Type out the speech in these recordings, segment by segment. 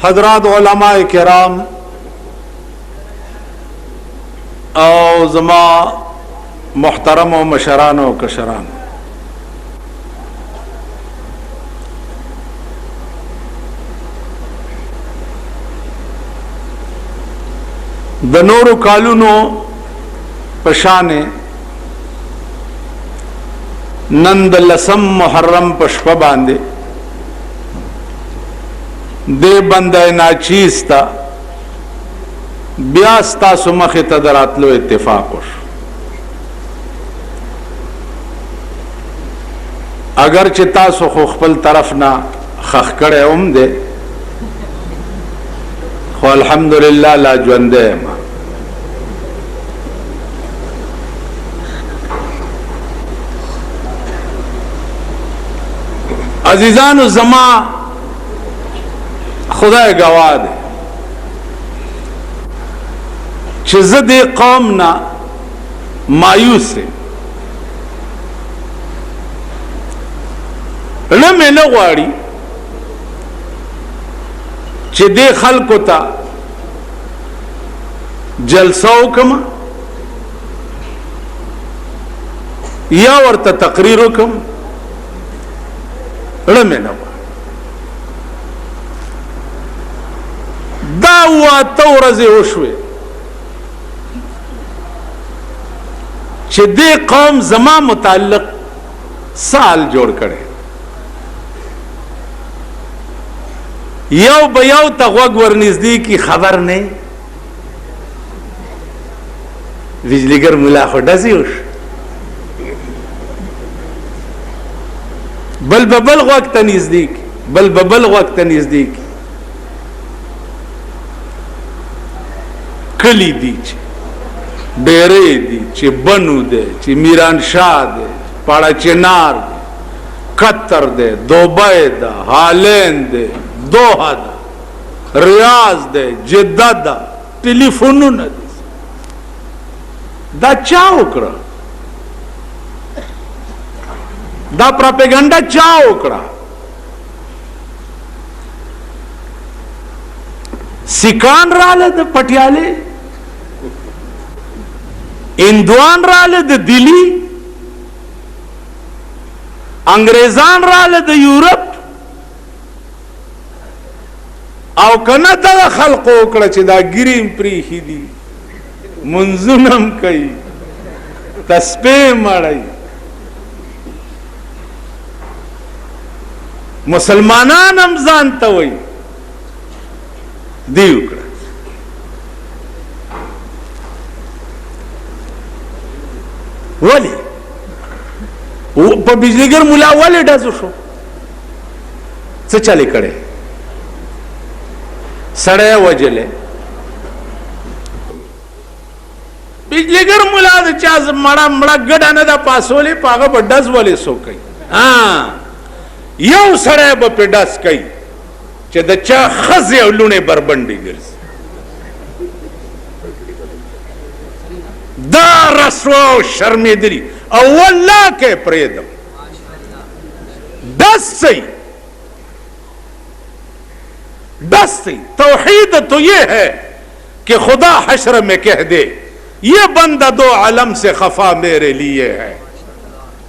حضرات علماء کرام او زما محترم و مشران و کشران، د نورو کالونو پشان نن د لسم محرم پشپه باندې دې بنده ناچیز تا بیا ستاسو مخې ته د راتلو اتفاق وشو. اگر چې تاسو خو خپل طرف نه خخ کړی هم دی، خو الحمدلله لا ژوندی یم. عزیزانو زما خدای گواه دی چې زه دې قوم نه مایوس یم. زړه مې نه غواړي چې دې خلکو ته جلسه وکړم یا ورته تقریر وکړم. زړه مې نه غواړي. دا واته ورځې وشوې چې دې قوم زما متعلق سال جوړ کړي، یو به یو ته غوږ ورنږدې کی خبر نه. بجلیګر ملا خو ډزې وشو، بل به بل غوږ ته نږدې کی، بل به بل غوږ ته نږدې کی. کلی دی چې ډیرې دي، چې بنو دی، چې میران شاه دی، پاړه چنار دی، قطر دی، دوبۍ ده، هالند دی، دوحه ده، ریاض دی، جده ده، ټلیفونونه دي. دا چا وکړه؟ دا پروپاګاندا چا وکړه؟ سیکان رااله د پټیاله، هندوان رااله د دلی، انګریزان رااله د یورپ، او کنه دا خلق وکړه چې دا ګریم پریخي دي، منځونم کوي، تسبیح مړی. مسلمانان هم ځان ته وایي دی وکړه. ولی په بجلیګر مولا ولی ډزو شو؟ څه چالي کړي؟ سړی وجلې. بجلیګر مولا د چا مړه مړه ګډه نه ده پاسولې، په هغه به ډز ولې سو کوي؟ یو سړی به پې ډز کوي چې د چا ښځې او لوڼې بربنډې ګرځي. دا رسوا او شرمېدلي او والله کې پرېږدم. ډز صحیح، ڈس سی. توحید تو یہ ہے کہ خدا حشر میں کہہ دے یہ بندہ دو عالم سے خفا میرے لیے ہے.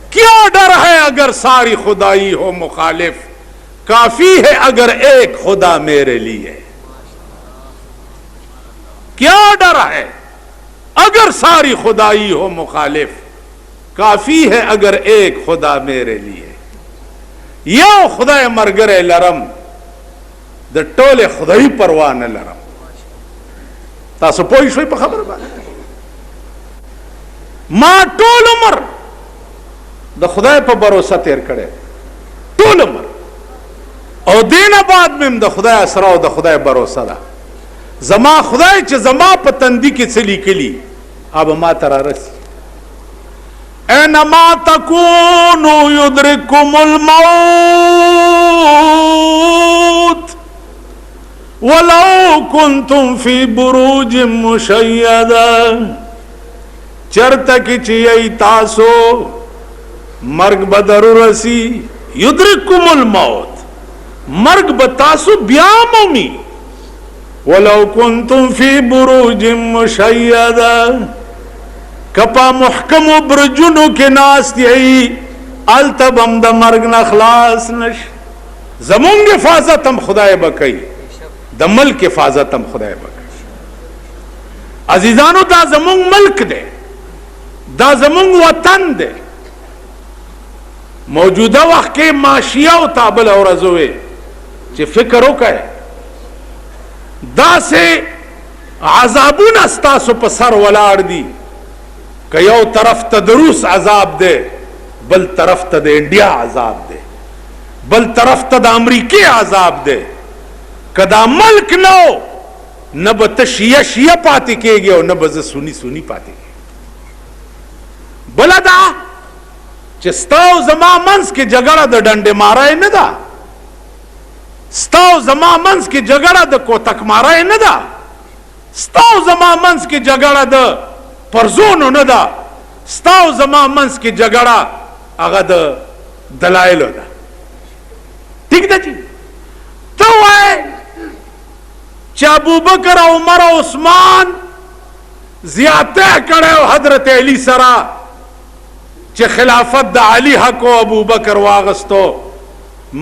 کیا ڈر ہے اگر ساری خدائی ہو مخالف، کافی ہے اگر ایک خدا میرے لیے. کیا ڈر ہے اگر ساری خدائی ہو مخالف، کافی ہے اگر ایک خدا میرے لیے. یو خدای مرګره لرم، د ټوله خدای پروا نه لرم. تاسو پوه شئ په خبره باندې؟ ما ټول عمر د خدای په باور تیر کړی، ټول عمر، او دینه بعد مم د خدای اسره او د خدای باور ده. زما خدای چې زما په تندي کې څه لیکلي اب ما تر رسی. اینما تکونوا یدرککم الموت ولو کنتم فی بروج مشیدہ. چرته کې چې ای تاسو مرګ به ضرور رسی، یدرککم الموت، مرګ به تاسو بیا مومي، ولو کنتم فی بروج مشیدہ کپا محکم و برجنو کے ناست یہی التبم دا مرگ نخلاص نش زمونگ حفاظت ہم خدای بکئی دا ملک حفاظت ہم خدای بکئی عزیزانو دا زمونگ ملک دے دا زمونگ وطن دے موجودہ وقت کے معاشیہ و تابل اور ازوے چی فکر ہو کہے دا سے عذابون استاسو پسر ولار دی کہ یو طرف تا دروس عذاب دے بل طرف تا دے انڈیا عذاب دے بل طرف تا دا امریکی عذاب دے کہ دا ملک نو نبت شیعہ شیعہ پاتی کے گئے اور نبت سنی سنی پاتی کے بلا دا چستاو زما منس کی جگڑا دا ڈنڈے مارا ہے ندا ستاو زما منس کی جگڑا دا کوتک مارا ہے ندا ستاو زما منس کی جگڑا دا پرزونو ندا ستاو زما منس کی جگڑا اگا دا دلائلو دا ٹھیک دا جی تو ہے چا ابو بکر عمر عثمان زیادہ کرے حضرت علی سرا چا خلافت دا علی حقو ابو بکر واغستو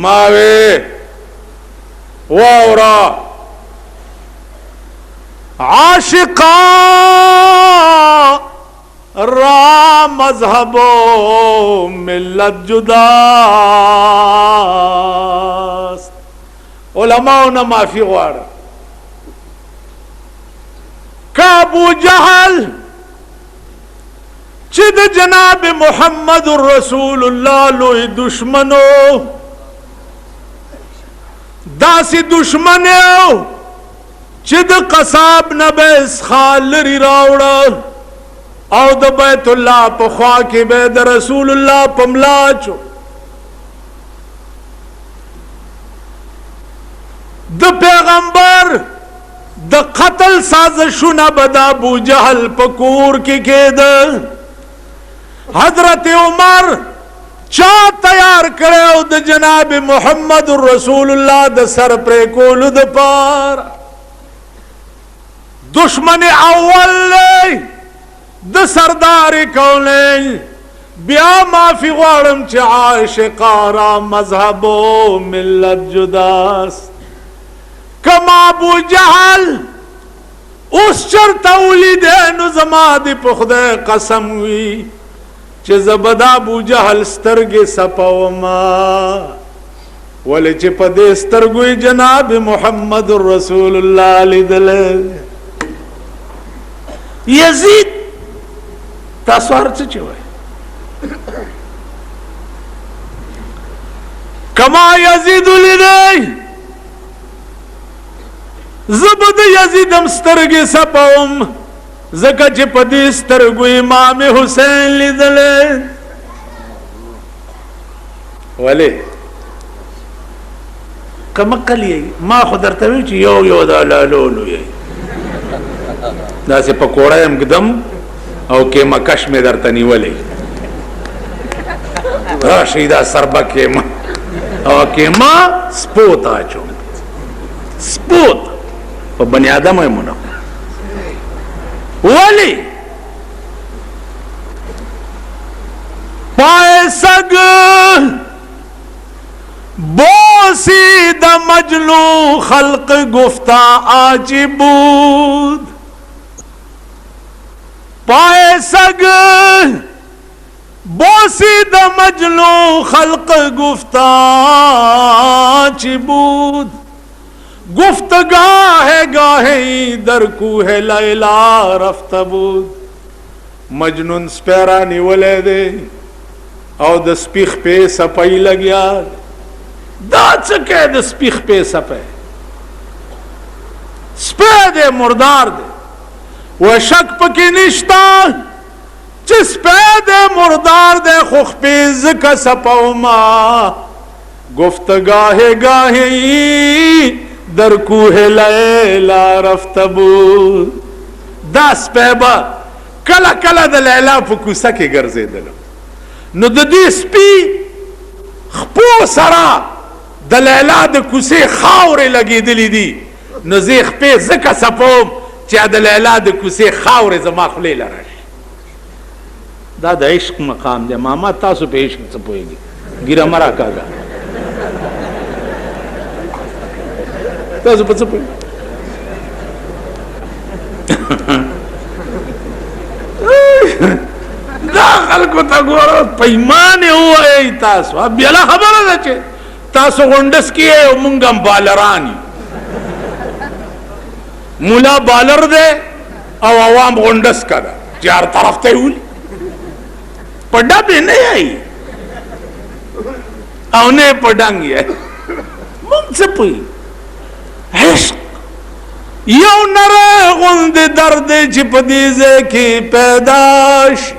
ماوے واورا عاشقا را مذہب و ملت جداست علماء نا معافی غوارا کا ابو جہل چد جناب محمد الرسول اللہ لوی دشمنو داسی دشمنو چد قصاب نبیس خالری راوڑا او د بیت اللہ پخوا کی بید رسول اللہ پملاچو د پیغمبر د قتل سازشونا بدا ابو جہل پکور کی کید حضرت عمر چا تیار کرے او د جناب محمد رسول اللہ د سر پر کول د پار دشمن اول لے د سردار کولین بیا معافی غوارم چا عاشقارا مذہب و ملت جداست کما ابو جہل اس چرتا اولی دینو زمادی پخدے قسم ہوئی چه زبدا ابو جہل سترگی سپاوما ولی چه پدے سترگوی جناب محمد رسول اللہ علیہ دلے یزید تاسوار چه چوئے کما یزید لیدے زبد یزیدم سترگی سپاوم زکا چی پدی سترگو امام حسین لیدلے ولی کمکل یہی ما خودرتوی چی یو دا لالولو یہی دا سی پکوڑا یم گدم او کیما کش میں درتنی ولی راشیدہ سربا کیما او کیما سپوت آچو سپوت پا بنی آدم ہے منو ولی پائے سگ بوسی دا مجلو خلق گفتا آجی بود پائے سگ بوسی دا مجلو خلق گفتا آجی بود گفت گاہے در کوہ لیلا رفت بود مجنون سپیرانی ولے دے او د سپیخ پہ سپائی لگیا دا چکے د سپیخ پہ سپے سپے دے مردار دے وہ شک پکی نشتا چس پہ دے مردار دے خوخ پیز کا سپاو ما گفت گاہے در کوہ لیلا رفت بود داس پیبا کلا کلا دا لیلا پا کوسا کے گرزے دلو نو دا دی سپی خپو سرا دا لیلا دا کوسے خاورے لگی دلی دی نو زه خپې ځکه څپوم چې د لیلا د کوڅې خاورې زما خولې له راشي. دا د عشق مقام دی. ماما تاسو په عشق څه پوهېږي؟ ګیره مه راکاږه. تاسو په څه پوهېږئ؟ دا خلکو ته ګوره په ایمان یې ووایئ تاسو. بېله خبره ده چې تاسو غونډس کې یې او مونږ هم بالران یو. مولا بالر دی او عوام غونډس کا ده چې هر طرف ته یې ولي په ډب یې نه یایي او نه یې په ډنګ یایي. مونږ څه پوهېږو؟ عشق یو نره غوندې درد دی چې په دې ځای کې پیدا شي.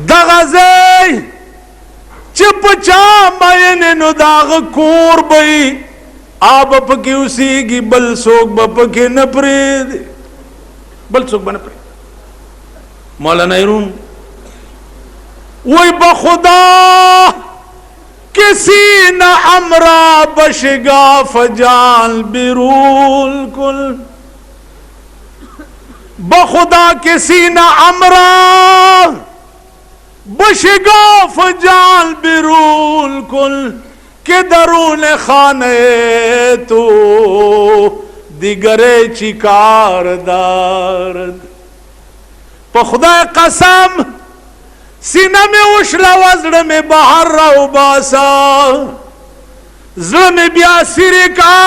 دغه ځای چې په چا مین نو د هغه کور به وي، آب پکې اوسېږي، بل څوک به پکې نه پرېږدي، بل څوک به نه پرېږدي. مولانا روم وای بخدا کسی نہ امرا بشگا فجال برول کل. بخدا کسی نہ امرا بشگا فجال برول کل کہ درون خانے تو دیگر چیکار دارد. پا خدا قسم سینہ میں وشلا وزڑ میں باہر رو باسا، زڑ میں بیا سیرے کا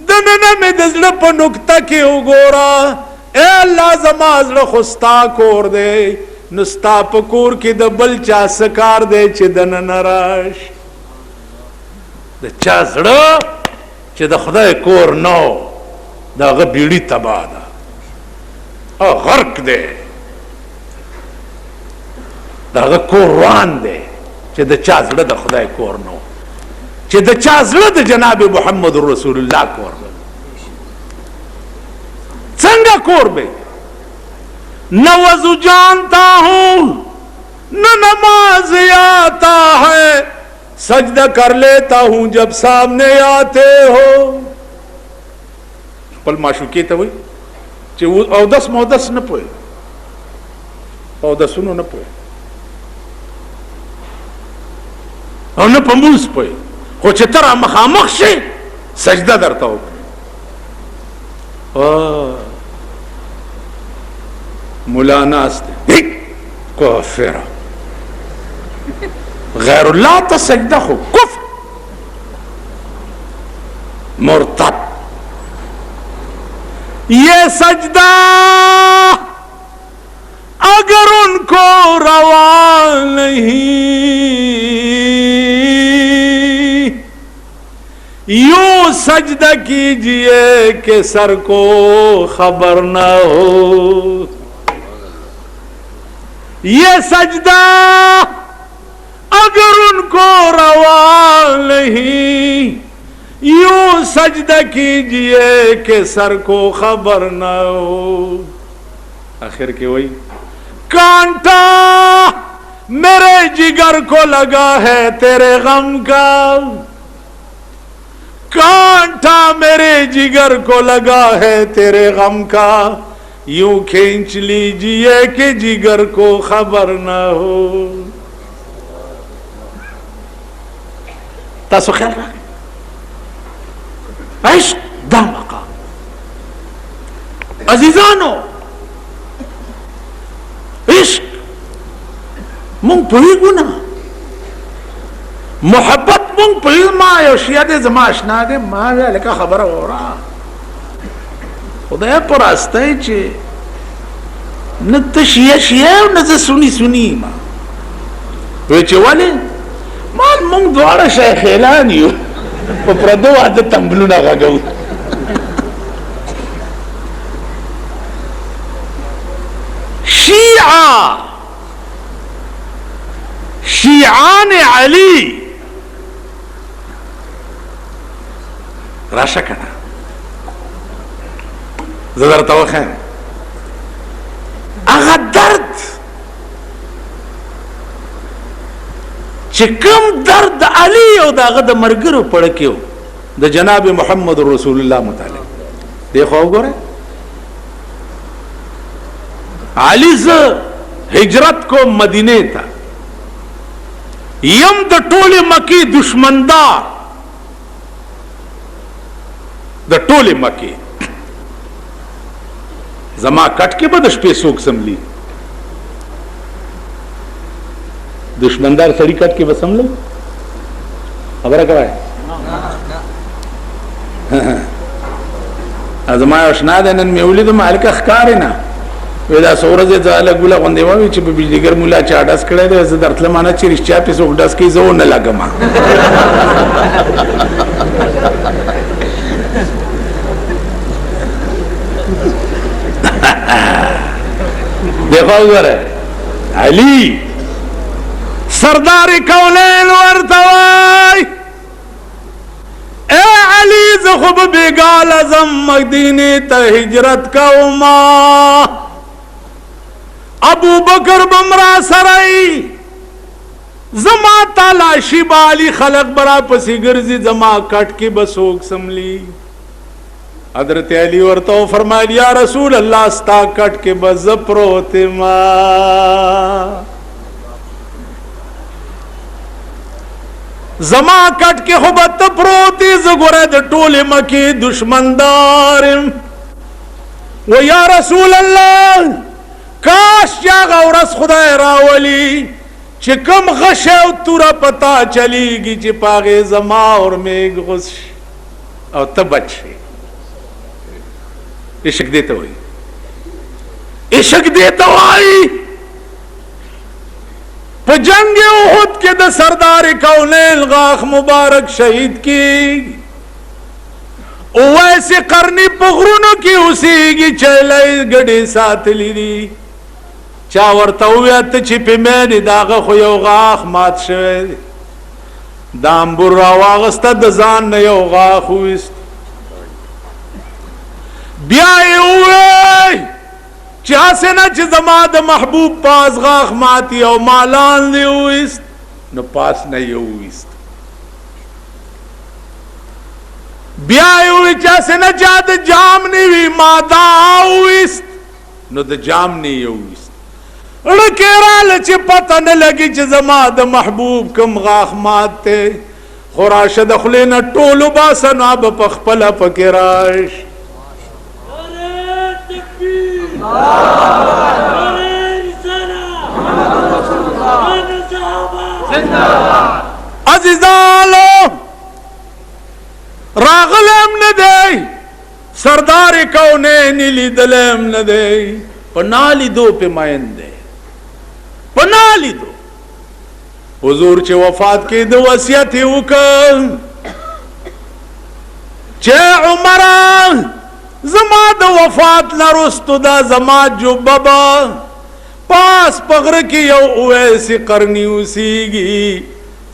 دننا میں دزڑ پا نکتا کی اگورا. اے اللہ زما زڑ خستا کور دے، نستا پا کور کی دا بل چا سکار دے چی دننا راش. دا چا زڑ چی دا خدای کور نو دا غا بیڑی تبا دا غرق دے، دا غا کور روان دے چی دا چا زڑ دا خدای کور نو، چی دا چا زڑ دا جناب محمد رسول اللہ کور نو. سنگا کور بے نہ وضو جانتا ہوں نہ نماز آتا ہے، سجدہ کر لیتا ہوں جب سامنے آتے ہو. پل معشوقی تا ہوئی چی او دس مودس نہ پوئے، او دسونو نہ پوئے، او نہ پموز پوئے، خو چی ترہ مخامخ شے سجدہ درتا ہو. مولانا استے کافرہ غیر اللہ تا سجدہ خو کفر مرتد. یہ سجدہ اگر ان کو روا نہیں، یوں سجدہ کیجئے کہ سر کو خبر نہ ہو. یہ سجدہ اگر ان کو روا نہیں، یوں سجدہ کیجئے کہ سر کو خبر نہ ہو. آخر کے وہی کانٹا میرے جگر کو لگا ہے تیرے غم کا، کانٹا میرے جگر کو لگا ہے تیرے غم کا، یوں کھینچ لیجئے کہ جگر کو خبر نہ ہو. تاسو خیال رکھ عشق دا مقام. عزیزانو عشق مونږ پوهیږو نه، محبت مونږ پوهیږو. ما یو شیعه دی زما اشنا دی، ما لکه خبره وره خدای په راستای چې نه ته شیعه شیعه او نه زه سني سني ما وی چې ولې مال مونږ دواړه شیخیلان یو په پردو واده تنبلونه غږو. شیعه شیعان علی راشه کنه زه درته وښیم هغه درد چې کوم درد د علي او د هغه د ملګرو پړه کې و د جناب محمد رسول الله متعلق دیکھو وګوره علی ز هجرت کو مدینه ته یم د ټوله مکی دشمندار د ټوله مکی زما کټ کې به د شپې څوک سملی دشمندار سړی کټ کې به سملی خبره کوي ازما آشنا ده نن مې ولید مالک ښکار نه ودا سورزه ځاله ګوله غوندې وای چې په بجلیګر مولا چا ډاس کړی دی زه درتله مانه چې رښتیا په څوک ډاس کوي زه نه لګم دیکھو ګوره علی سردار کونین ورتوای اے علی زخب بیگال ازم مدینه ته هجرت کوما ابو بکر بمرا سرائی زما تالاشی بالی خلق برا پسی گرزی زما کٹ کی بسوک سملی حضرت علی ورتو فرمایا یا رسول اللہ ستا کٹ کے بز پروت ما زما کٹ کے خوبت پروتی زگورے د ټول مکی دشمندارم و یا رسول اللہ کاش چاگا ورس خدای راولی چی کم غش او تورا پتا چلی گی چی پاگے زما اور میگ غش او تبچ عشق دیتا ہوئی عشق دیتا ہوئی پا جنگ احد کے دا سردار کونین غاخ مبارک شہید کی ویسے قرنی پغرونو کی اسی گی چیلائی گڑی ساتھ لی دی چا ورتویت چی پی مینی داغا خو یو غاخ مات شوی دامبور را واغستا دزان نیو غاخ ہویست بیائی ہوئی چا سینا چی زما دا محبوب پاس غاخ ماتی او مالان لی ہویست نو پاس نیو ہویست بیائی ہوئی چا سینا چا دا جام نیوی مادا ہویست نو دا جام نیو ہویست رکیرال چی پتہ نہ لگی چی زما دا محبوب کم غاخ مات تے خوراشد خلینا ٹولو باسن آب پخپلا پکراش عزیزالو راغلیم ندے سردار کونین لی دلیم ندے پنالی دو پہ مائن دے پنالی دو حضور چے وفات کی دو وصیتی وکن چے عمران زما دا وفات نرستو دا زما جو بابا پاس پغر کی یو اویسی قرنی اسیگی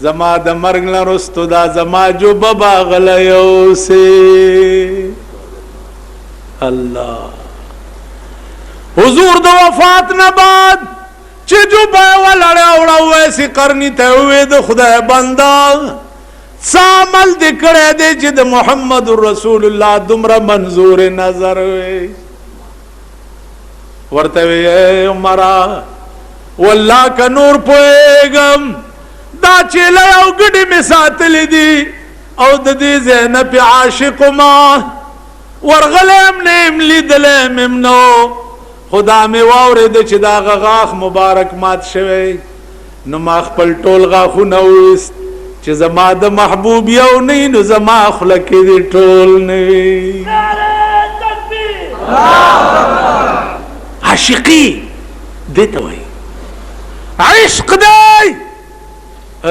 زما دا مرگ نرستو دا زما جو بابا غلیو سے اللہ حضور دا وفات نباد چی جو بیوہ لڑے اوڑا ویسی قرنی تے ہوئے دا خدا بندہ سامل دکڑے دے چی دا محمد رسول اللہ دمرا منظور نظر ہوئے ورتے ہوئے اے عمرہ واللہ کا نور پوئیگم دا چی لے او گڑی میں ساتلی دی او دا دی زینب عاشق ما ورغلیم نیم لی دلیم امنو خدا میں وارد چی دا غاخ مبارک مات شوی نو ما خپل ټول غاخو نویست چی زما دا محبوب یو نی نو زما خلکی دی ټول نی عاشقی دیتا ہوئی عشق دے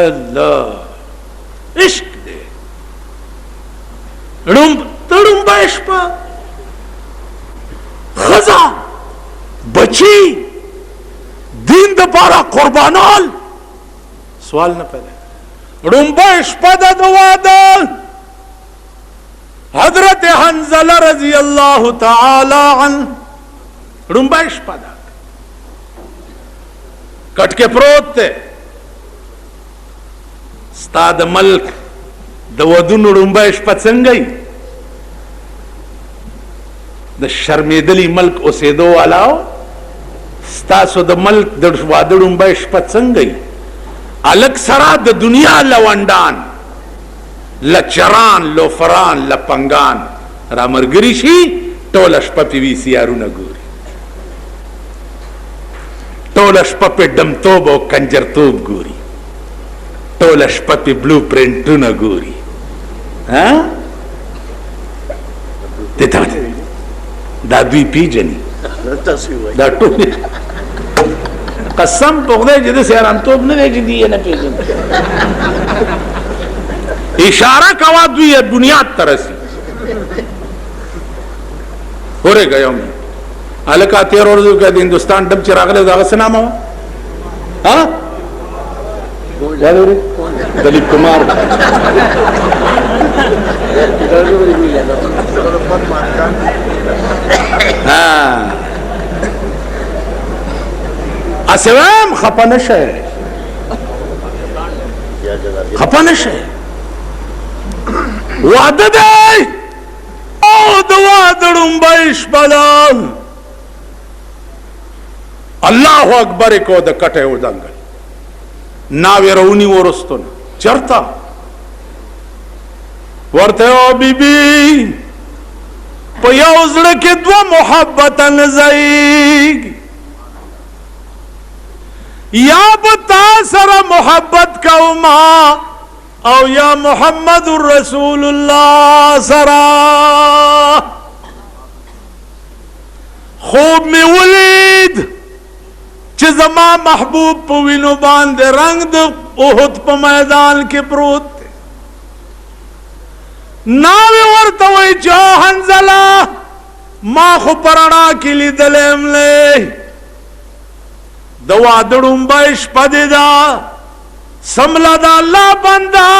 اللہ عشق دے تڑم باشپا خزا بچی دین دا پارا قربانال سوال نہ پیدا رنبش پد دوادا حضرت حنزلہ رضی اللہ تعالی عنہ رنبش پد کٹ کے پروت تے استاد ملک د ودونو ړومبی شپه څنګه د شرمېدلي ملک اوسېدو والاو ستاسو د ملک د واده ړومبی شپه څنګه الک سره د دنیا لونډان لچران لوفران لپنګان را مرګري شي ټوله شپه پې وي سیارونه ګوري ټوله شپه پې ډمتوب او کنجرتوب ګوري ټوله شپه پې بلو پرنټونه ګوري دا دوی پیژني دا ټول قسم په خدای چې داسې حرامتوب نه دی چې دوی یې نه پېژني اشاره کوه دوی یې بنیاد ته رسي ورېږه یو هلکه 13 ورځو کې د هندوستان ډب چې راغلی د هغه څه نامه وه دلیپ کمار اسوام خپه نشه واده دی او د واده ړومبی شپه ده الله اکبر کو د کټه ودانګل ناوې رونی ورستون چرته ورته او بیبي په یو زړه کې دوه محبت نزایږي یا به تا سره محبت کوما او یا محمد رسول الله سره خوب می ولید چې زما محبوب په وینو باندې رنگ د احد په میدان کې پروت دی ناوې ورته وایي چې حنظله ما خو په رڼا کې لیدلی یم د واده ړومبی شپه دې ده سمله د الله بنده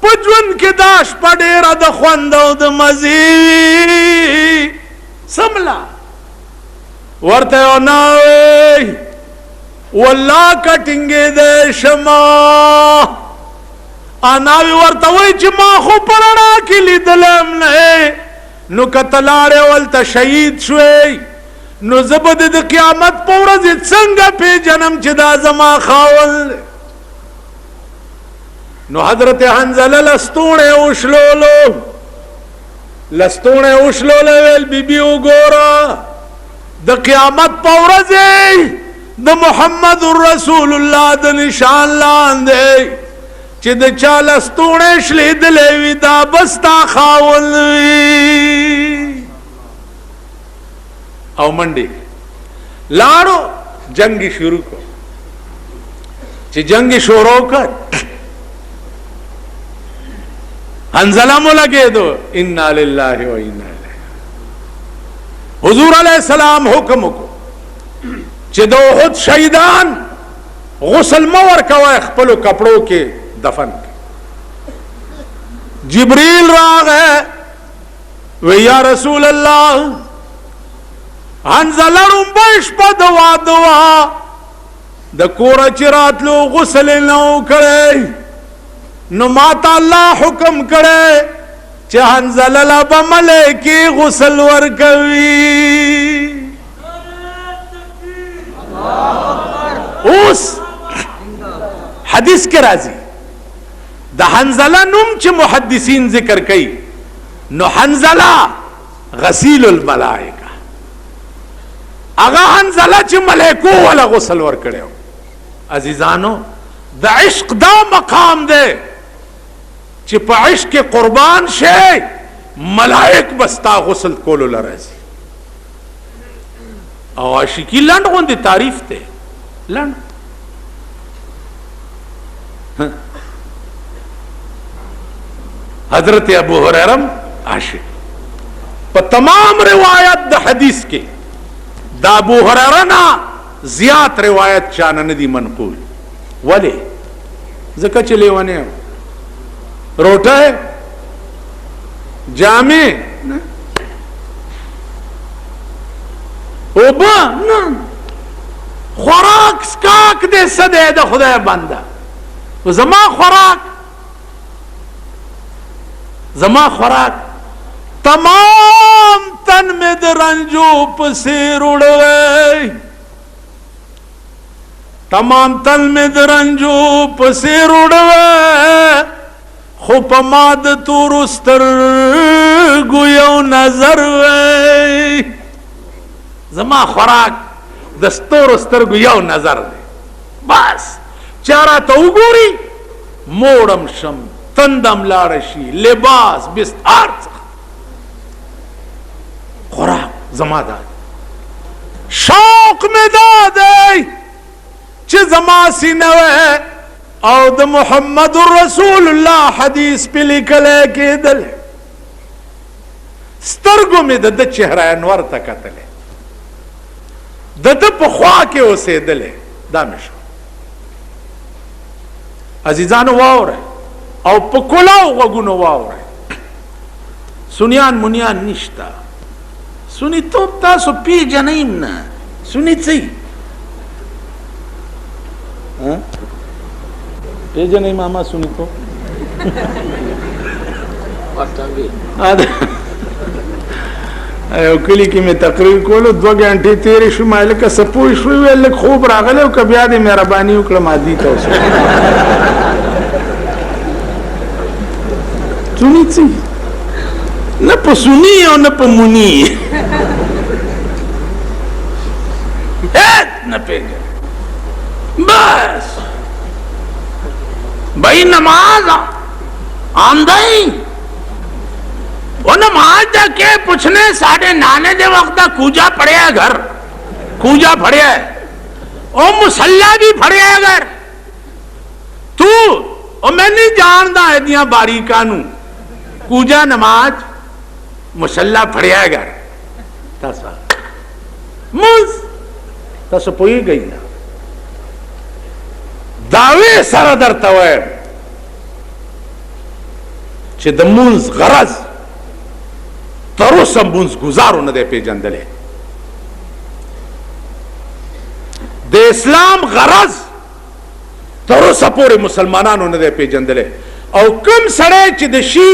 په ژوند کې دا شپه ډېره د خوند او د مزې سمله ورته یو ناوې والله کټینګېدی شمه ناوې ورته وایي چې ما خو په رڼا کې لیدلی یم نو که ته لاړې ولته شهید شوی نو زه به د قیامت په ورځې څنګه پیژنم چې دا زما خاوند نو حضرت حنظله لستوڼی وشلولو ویل بیبي وګوره د قیامت په ورځې د محمد رسول الله د نشان لاندې چې د چا لستوڼی شلېدلی وي دا به ستا خاوند وي او منډې لاړو جنگ شروع کو چې جنگ شروع کړ حنظله مو لګېدو انا لله و انا الیه حضور علیہ السلام حکم وکړو چې د احد شهیدان غسل مه ورکوئ خپلو کپړو کې دفن جبریل راغی وی یا رسول الله حنظله ړومبی شپه د واده وه د کوره چې راتلو غسل یې نه و کړی نو ماته الله حکم کړی چې حنظله له به ملایکې غسل ورکوي اوس حدیث کې راځي د حنظله نوم چې محدثین ذکر کوي نو حنظله غسیل الملائکه هغه حنظله چې ملائکو ولا غسل ورکړی عزیزانو د عشق دا مقام دی چې په عشق کې قربان شي ملائک بستا غسل کولو لراځي او عاشقی لنډ غوندې تعریف دی لنډ حضرت ابو هریره عاشق په تمام روایت د حدیث کې دا ابو هریره نه زیات روایت چانه نه دي منقول ولی ځکه چې لیونی روټه جامې اوبه نه خوراک سکاک دې څه دی د خدای بنده زما خوراک زما خوراک تمام تن میں د رنجو پسیر اڑوے تمام تن میں د رنجو پسیر اڑوے خو پا ما د تورو سترگو یو نظر وے زما خوراک د ستورو سترگو یو نظر دے بس چارا تا اگوری موڑم شم تندم لارشی لباس بستار خوراک زما دا شوق میں دا دے چھ زما سینوے او د محمد رسول اللہ حدیث پہ لکھلے کے دل سترگو میں د چہرہ انور تکتلے د پخوا کے اسے دلے دامشو عزیزانو واو رہے او پکلاو وگونو واو رہے سنیان منیان نشتا سنی توب تاسو پی جنیم نا سنی چی پی جنیم ماما سنی تو او کلی کی میں تقریر کولو 2 گھنٹے تیرے شو مالک سپوی شوی ویلک خوب راغلے او کبیا دے مہربانی وکړه ما دی تاسو سنی چی نہ پا سنی اور نہ پا منی ایت نہ پہ گئے بس بھائی نماز آمدائی وہ نماز دا کے پوچھنے ساڑھے نانے دے وقت کوجا پڑے ہے گھر کوجا پڑے ہے او مسلح بھی پڑے ہے گھر تو او میں نہیں جاندہ ہے دیاں باریکانوں کوجا نماز مسلح پڑے ہے گھر تاسا موز تاسا پوئی گئی نا دعوی سر در توائم چه د مونز غرض تروسم مونز گزارو نده پی جندلے د اسلام غرض تروسا پوری مسلمانانو نده پی جندلے او کم سڑے چه د شی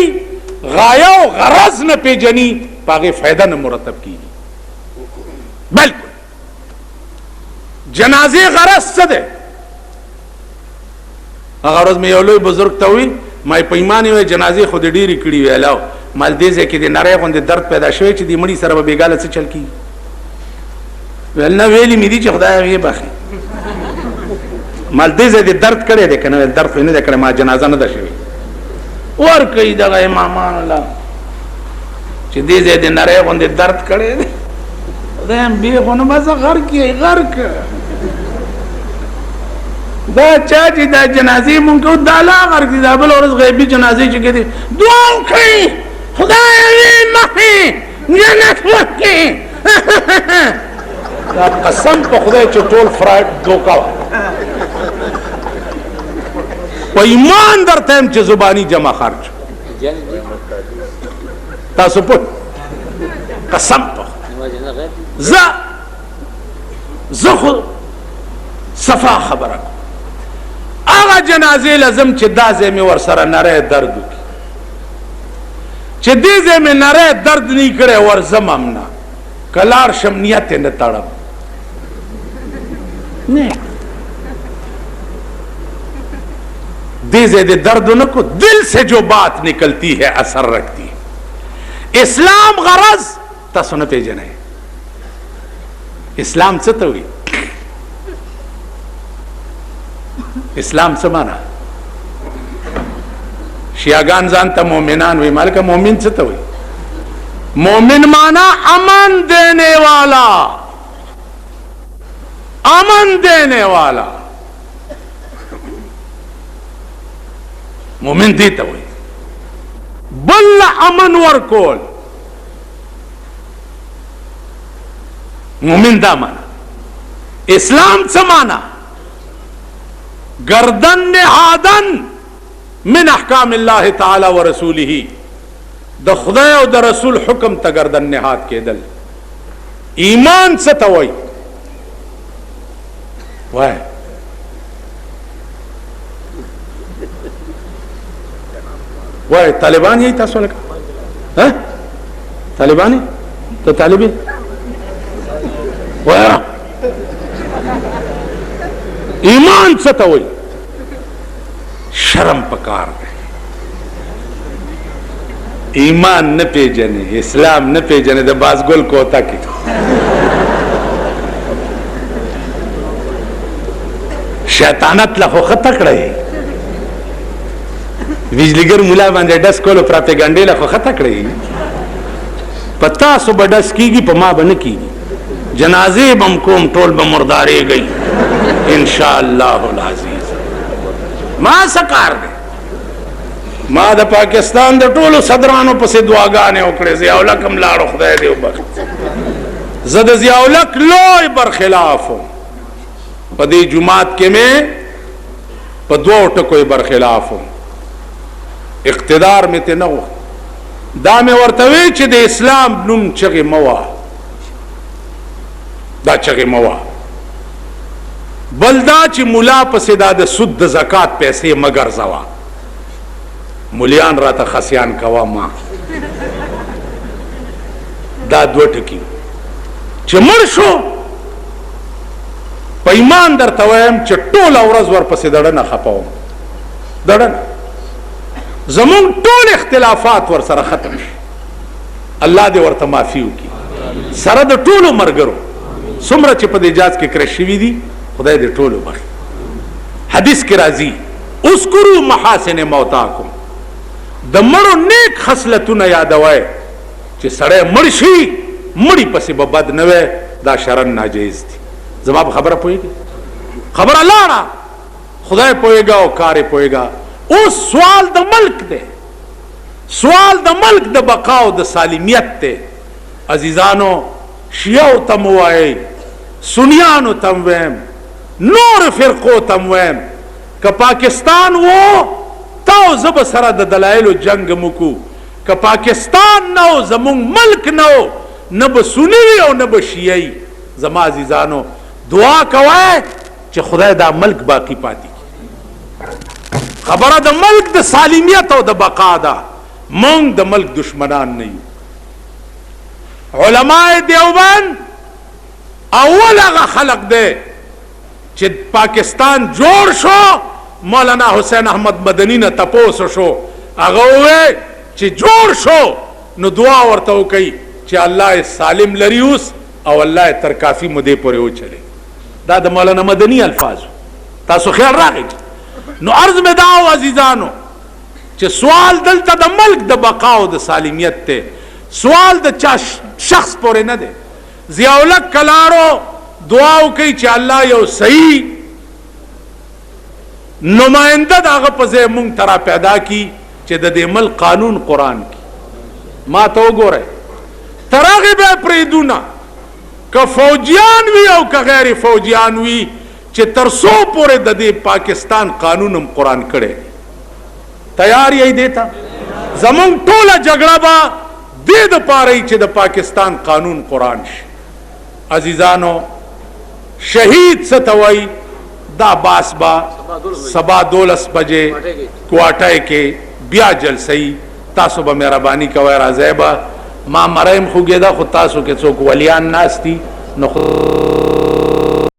غایہ و غرض نہ پی جنی پاگے فائدہ نہ مرتب کی بالکل جنازے غرض صدے غرض میں یولوی بزرگ تاوی مائی پیمانی ہوئے جنازے خود ڈیری کڑی ہوئے علاو مال دیزے کی دی نرے خوندے درد پیدا شوئے چی دی مڑی سر با بیگالت سے چل کی ویلنا ویلی میدی چی خدای وی باخی مال دیزے دی درد کرے دے کنا ویل درد خوی ندے کرے ما جنازہ ندہ شوئے اور کئی دغه امامان الله چې دې دې نری باندې درد کړي دیم به غونه مزه غر کی غرق دا چا چې دا جنازې مونږ کو دالا غرق دي بل ورځ غیبی جنازې چې کېدي دعا کوي خدای دې مخې جنت ورکړي دا قسم په خدای چې ټول فراډ دوکا و ایمان در تیم چه زبانی جمع خرچ تاسو پوی قسم پا خود صفا خبرک آغا جنازی لازم چه دازے میں ورسر نرے دردو کی چه دیزے میں نرے درد نہیں کرے ورزم امنا کلار شمنیت نتارم نہیں دیزے دے درد نہ کو دل سے جو بات نکلتی ہے اثر رکھتی ہے اسلام غرض تاسو نہ پیجنے اسلام سے تو اسلام سے مانا شیعگان زانتا مومنان ہوئی مالکہ مومن سے تو مومن مانا امن دینے والا امن دینے والا مومن دیتا ہوئی بل امن ورکول مومن دا مانا اسلام سمانا گردن نہادن من احکام اللہ تعالی و رسولہ دا خدا و دا رسول حکم تا گردن نہاد کے دل ایمان ستوئی وائے وای طالبان یې تاسو لکه ها طالبان ته طالبین وای ایمان څه ته وایي شرم پکار دی ایمان نه پیژنې اسلام نه پیژنې د بازګل کوتا کې شیطانت له خو خطه کړی بجلیګر مولا باندې ډس کولو پراپګانډې له خو خطه کړی پتا سو بډس کیږي په ما باندې کیږي جنازې بم کوم ټول به مردارې گئی ان شاء الله العزیز ما سکار دی ما د پاکستان د ټولو صدرانو پسې دعاګانې وکړې ضیاء الحق هم لاړو خدای دې وبخښي زه د ضیاء الحق لوی برخلاف وم په دې جماعت کې مې په دوو ټکو برخلاف وم اقتدار مې ته نه غوښت دا مې ورته وی چې د اسلام نوم چغې مه وهه دا چغې مه وهه بل دا چې ملا پسې دا د سود د زکات پیسې مه ګرځوه مولیان راته خسیان کوا ما دا دو ټکي چې مړ شو په ایمان درته وایم چې ټوله ورځ ورپسې دړنه خپوم دړنه زمونږ ټول اختلافات ورسره ختم شي الله دې ورته معافي وکړي سره د ټولو ملګرو څومره چې په دې جاز کې کرش شوي دي خدای دې ټولو بخي حدیث کې راځي اذکروا محاسن موتاکم د مړو نیک خصلتونه یادوي چې سړی مړ شي مړی پسې به بد نه وي دا شرن ناجیز دي زما په خبره پوهېږي خبره لاړه خدای پوهېږه او کار یې پوهېږه اوس سوال د ملک دی سوال د ملک د بقا او د سالمیت دی عزیزانو شیعو ته م وایئ سنیانو ته م ویم نور فرقو ته م ویم که پاکستان و تا او زه به سره د دلایلو جنګ مکو که پاکستان نه و زمونږ ملک نه و نه به سني وي او نه به شیعي زما عزیزانو دعا کوئ چې خدای دا ملک باقی پاتې کړي خبره د ملک د سالمیت او د بقا ده مونږ د ملک دشمنان نه یو علماء دیوبند اول هغه خلق دی چې پاکستان جوړ شو مولانا حسین احمد مدنی نه تپوس شو هغه ووی چې جوړ شو نو دعا ورته وکړي چې الله سالم لري اوس او الله تر کافی مودې پورې وچلي دا د مولانا مدنی الفاظ تاسو خیال راغی نو عرض مې دا و عزیزانو چې سوال دلته د ملک د بقا او د سالمیت ته سوال د چا شخص پورې نه دی ضیاء الحق کلارو دعا وکړي چې الله یو صحیح نمائنده د هغه په ځای مونږ ته را پیدا کي چې د دې ملک قانون قرآن کی ما ته وګورئ تر هغې به یې پرېږدو نه که فوجیان وي او که غیر فوجیان وي چې تر څو پورې د دې پاکستان قانون هم قرآن کړی تیار یې دې ته زمونږ ټوله جګړه به دې دپاره وي چې د پاکستان قانون قرآن شي عزیزانو شهید څه ته وایي دا باس با سبا 12 بجے کوارټای کې بیا جلسې تاسو به مهرباني کوئ راځئ به ما مریم خوږېده خو تاسو کې څوک ولیان ناست دي نو